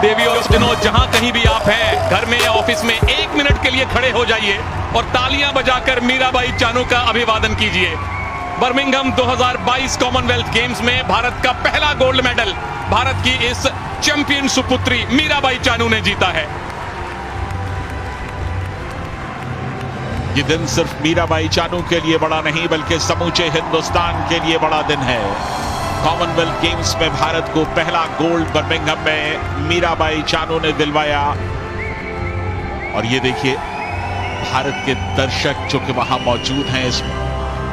देवी और विनोद, जहां कहीं भी आप हैं, घर में या ऑफिस में, 1 मिनट के लिए खड़े हो जाइए और तालियां बजाकर मीराबाई चानू का अभिवादन कीजिए। बर्मिंघम 2022 कॉमनवेल्थ गेम्स में भारत का पहला गोल्ड मेडल भारत की इस चैंपियन सुपुत्री मीराबाई चानू ने जीता है। ये दिन सिर्फ मीराबाई चानू के लिए बड़ा नहीं बल्कि समूचे हिंदुस्तान के लिए बड़ा दिन है। कॉमनवेल्थ गेम्स में भारत को पहला गोल्ड बर्मिंघम में मीराबाई चानू ने दिलवाया। और ये देखिए, भारत के दर्शक जो कि वहां मौजूद हैं, इस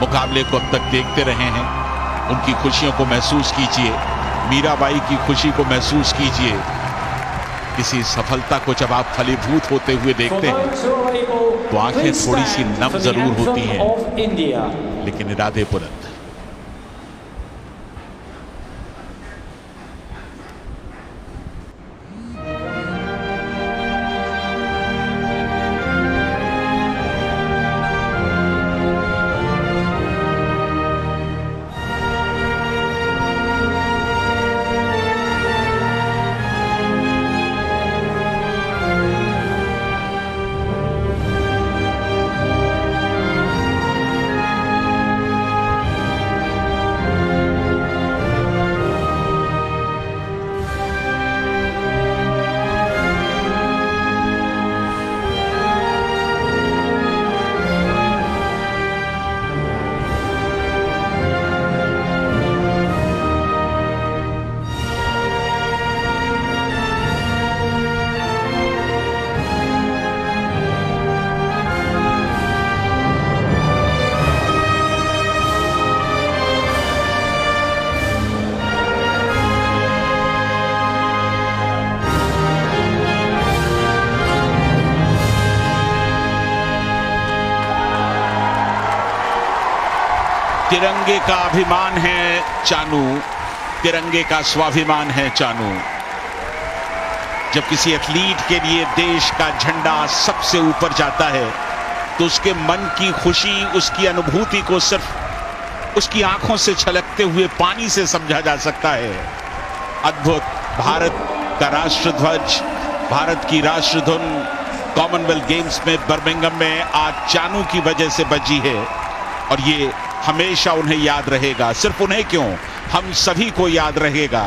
मुकाबले को अब तक देखते रहे हैं, उनकी खुशियों को महसूस कीजिए, मीराबाई की खुशी को महसूस कीजिए। किसी सफलता को जब आप फलीभूत होते हुए देखते हैं तो आंखें थोड़ी सी नम जरूर होती हैं, लेकिन इरादे बुलंद। तिरंगे का अभिमान है चानू, तिरंगे का स्वाभिमान है चानू। जब किसी एथलीट के लिए देश का झंडा सबसे ऊपर जाता है तो उसके मन की खुशी, उसकी अनुभूति को सिर्फ उसकी आंखों से छलकते हुए पानी से समझा जा सकता है। अद्भुत। भारत का राष्ट्रध्वज, भारत की राष्ट्रधुन कॉमनवेल्थ गेम्स में बर्मिंघम में आज चानू की वजह से बजी है और ये हमेशा उन्हें याद रहेगा। सिर्फ उन्हें क्यों, हम सभी को याद रहेगा।